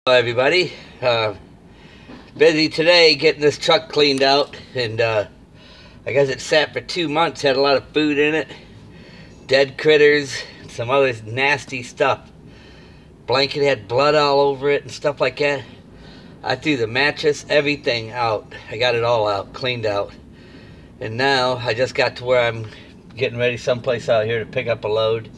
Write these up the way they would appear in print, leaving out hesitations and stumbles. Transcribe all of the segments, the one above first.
Hello everybody. Busy today getting this truck cleaned out, and I guess it sat for 2 months, had a lot of food in it, dead critters, some other nasty stuff. Blanket had blood all over it and stuff like that. I threw the mattress, everything out. I got it all out, cleaned out. And now I just got to where I'm getting ready someplace out here to pick up a load.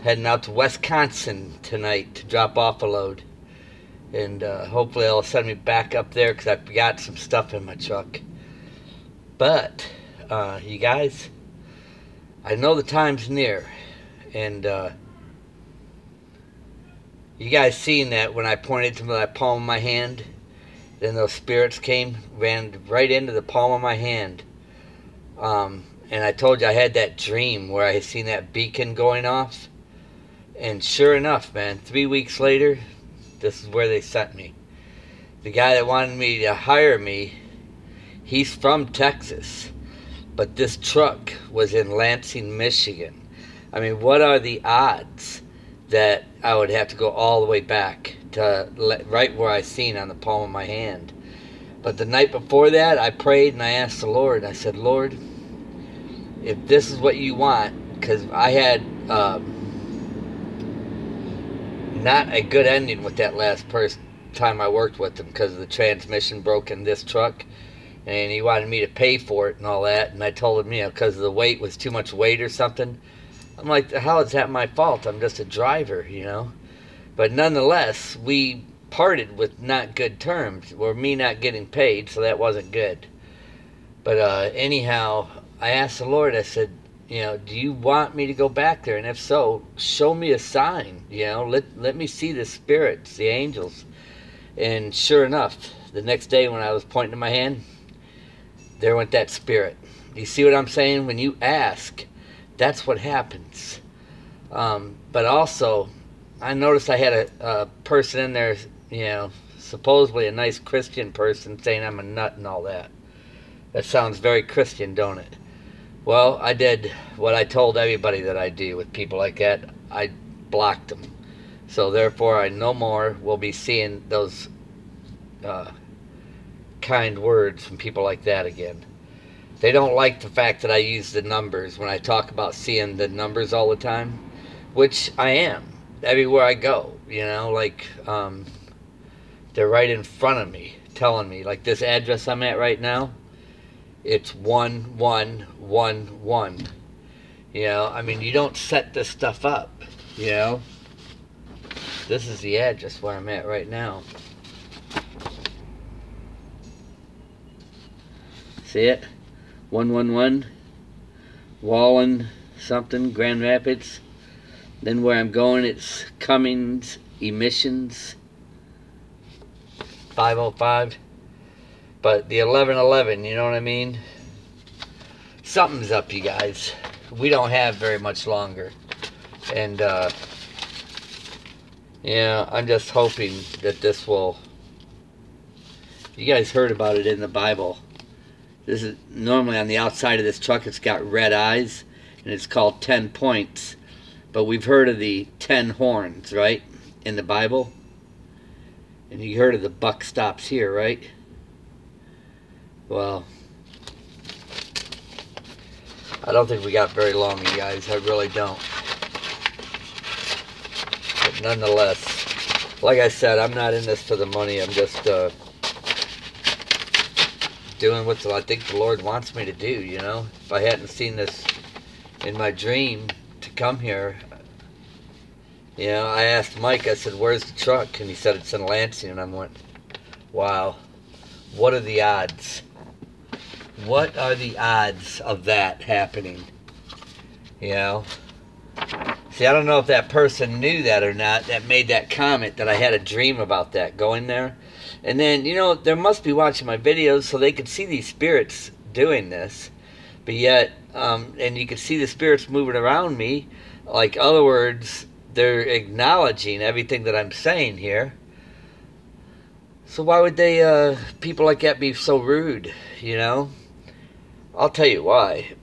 Heading out to Wisconsin tonight to drop off a load. And hopefully they'll send me back up there because I forgot some stuff in my truck. But, you guys, I know the time's near. And you guys seen that when I pointed to the palm of my hand? Then those spirits came, ran right into the palm of my hand. And I told you I had that dream where I had seen that beacon going off. And sure enough, man, 3 weeks later, this is where they sent me. The guy that wanted me to hire me, he's from Texas. But this truck was in Lansing, Michigan. I mean, what are the odds that I would have to go all the way back to right where I seen on the palm of my hand? But the night before that, I prayed and I asked the Lord. I said, Lord, if this is what you want, because I had not a good ending with that last time I worked with him because the transmission broke in this truck, and he wanted me to pay for it and all that, and I told him, you know, because the weight was too much weight or something. I'm like, how is that my fault? I'm just a driver, you know. But nonetheless, we parted with not good terms, or me not getting paid, so that wasn't good. But anyhow, I asked the Lord, I said, you know, do you want me to go back there? And if so, show me a sign, you know, let me see the spirits, the angels. And sure enough, the next day when I was pointing to my hand, there went that spirit. Do you see what I'm saying? When you ask, that's what happens. But also, I noticed I had a person in there, you know, supposedly a nice Christian person saying I'm a nut and all that. That sounds very Christian, don't it? Well, I did what I told everybody that I do with people like that. I blocked them. So therefore, I no more will be seeing those kind words from people like that again. They don't like the fact that I use the numbers when I talk about seeing the numbers all the time, which I am everywhere I go. You know, like they're right in front of me, telling me, like this address I'm at right now. It's 1111. You know, I mean, you don't set this stuff up, you know. This is the address where I'm at right now. See it? 111 Wallen something, Grand Rapids. Then where I'm going, it's Cummings Emissions 505. But the 1111, you know what I mean? Something's up, you guys. We don't have very much longer. And, yeah, I'm just hoping that this will... You guys heard about it in the Bible. This is normally on the outside of this truck, it's got red eyes, and it's called 10 points. But we've heard of the 10 horns, right? In the Bible. And you heard of the buck stops here, right? Well, I don't think we got very long, you guys. I really don't. But nonetheless, like I said, I'm not in this for the money. I'm just doing what I think the Lord wants me to do, you know. If I hadn't seen this in my dream to come here, you know, I asked Mike, I said, where's the truck? And he said, it's in Lansing. And I went, wow, what are the odds? What are the odds of that happening? You know? See, I don't know if that person knew that or not that made that comment that I had a dream about that going there. And then, you know, they must be watching my videos so they could see these spirits doing this. But yet, and you can see the spirits moving around me. Like, other words, they're acknowledging everything that I'm saying here. So why would they, people like that be so rude, you know? I'll tell you why.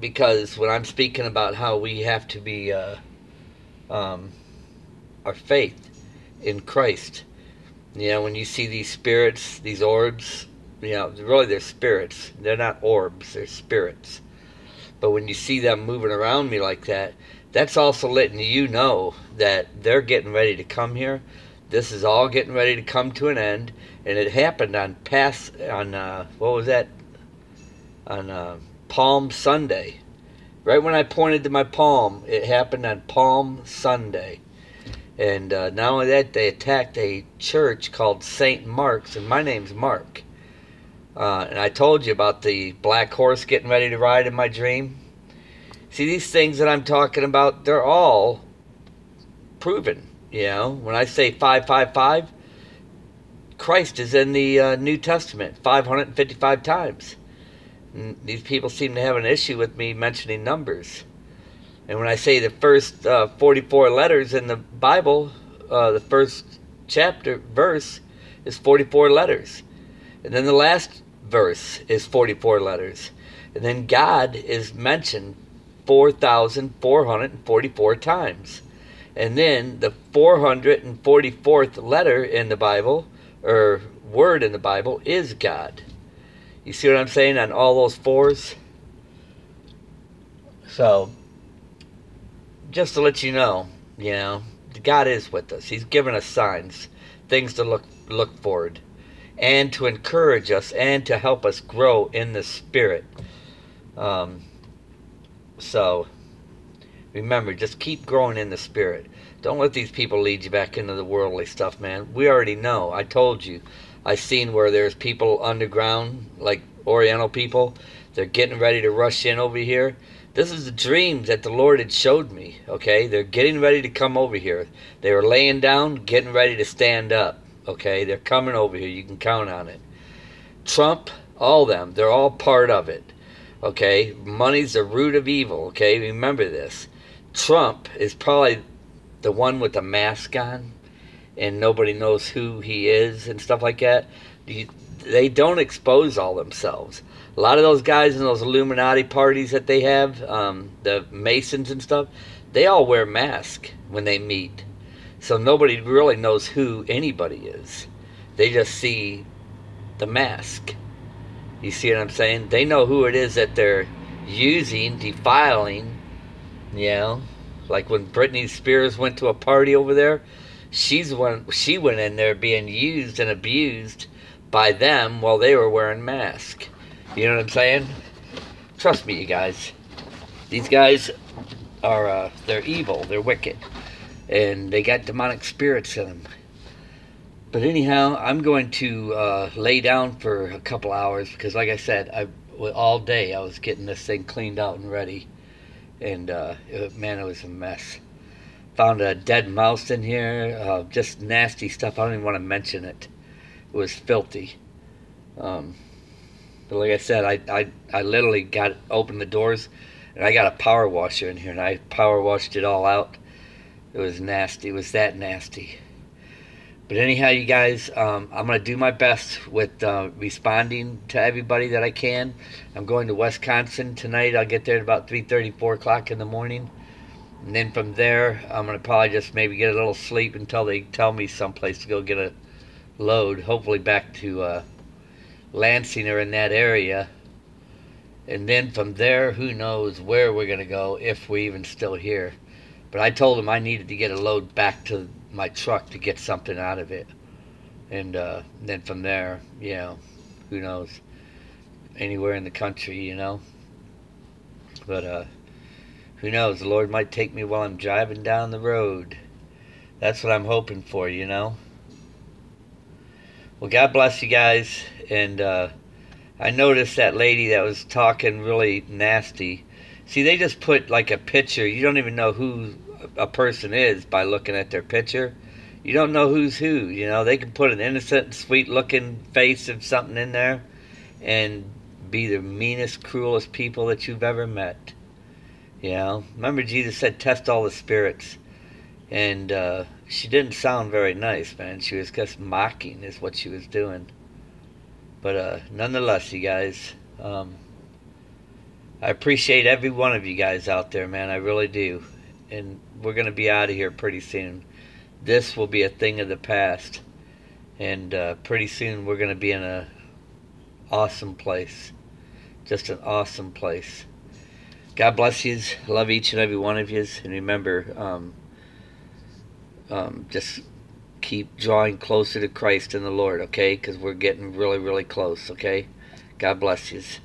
Because when I'm speaking about how we have to be, our faith in Christ, You know, when you see these spirits, these orbs, you know, really they're spirits. They're not orbs, they're spirits. But when you see them moving around me like that, that's also letting you know that they're getting ready to come here. This is all getting ready to come to an end. And it happened on what was that? On Palm Sunday. Right when I pointed to my palm, it happened on Palm Sunday. And not only that, they attacked a church called St. Mark's, and my name's Mark. And I told you about the black horse getting ready to ride in my dream. See, these things that I'm talking about, they're all proven. You know, when I say 555, Christ is in the New Testament 555 times. And these people seem to have an issue with me mentioning numbers. And when I say the first 44 letters in the Bible, the first chapter, verse, is 44 letters. And then the last verse is 44 letters. And then God is mentioned 4,444 times. And then the 444th letter in the Bible, or word in the Bible, is God. You see what I'm saying on all those fours? So, just to let you know, God is with us. He's given us signs, things to look forward, and to encourage us and to help us grow in the Spirit. So, remember, just keep growing in the Spirit. Don't let these people lead you back into the worldly stuff, man. We already know. I told you. I seen where there's people underground, like Oriental people. They're getting ready to rush in over here. This is the dreams that the Lord had showed me, okay? They're getting ready to come over here. They were laying down, getting ready to stand up, okay? They're coming over here. You can count on it. Trump, all them, they're all part of it, okay? Money's the root of evil, okay? Remember this. Trump is probably the one with the mask on, and nobody knows who he is and stuff like that. They don't expose all themselves. A lot of those guys in those Illuminati parties that they have, the Masons and stuff, they all wear masks when they meet. So nobody really knows who anybody is. They just see the mask. You see what I'm saying? They know who it is that they're using, defiling, like when Britney Spears went to a party over there, she went in there being used and abused by them while they were wearing masks. You know what I'm saying? Trust me, you guys. These guys are, they're evil, they're wicked, and they got demonic spirits in them. But anyhow, I'm going to lay down for a couple hours because, like I said, all day I was getting this thing cleaned out and ready. And, man, it was a mess. Found a dead mouse in here, just nasty stuff. I don't even want to mention it. It was filthy. But like I said, I literally opened the doors, and I got a power washer in here, and I power washed it all out. It was nasty. It was that nasty. But anyhow, you guys, I'm going to do my best with responding to everybody that I can. I'm going to Wisconsin tonight. I'll get there at about 3:30, 4 o'clock in the morning. And then from there, I'm going to probably just maybe get a little sleep until they tell me someplace to go get a load. Hopefully back to Lansing or in that area. And then from there, who knows where we're going to go, if we're even still here. But I told them I needed to get a load back to my truck to get something out of it. And then from there, who knows, anywhere in the country, But who knows, the Lord might take me while I'm driving down the road. That's what I'm hoping for, Well, God bless you guys. And I noticed that lady that was talking really nasty. See, they just put like a picture. You don't even know who a person is by looking at their picture. You don't know who's who. They can put an innocent, sweet-looking face of something in there and be the meanest, cruelest people that you've ever met. Remember Jesus said, test all the spirits. And she didn't sound very nice, man. She was just mocking is what she was doing. But nonetheless, you guys, I appreciate every one of you guys out there, man. I really do. And we're going to be out of here pretty soon. This will be a thing of the past. And pretty soon we're going to be in a awesome place. Just an awesome place. God bless yous. Love each and every one of yous. And remember, just keep drawing closer to Christ and the Lord, okay? Because we're getting really, really close, okay? God bless yous.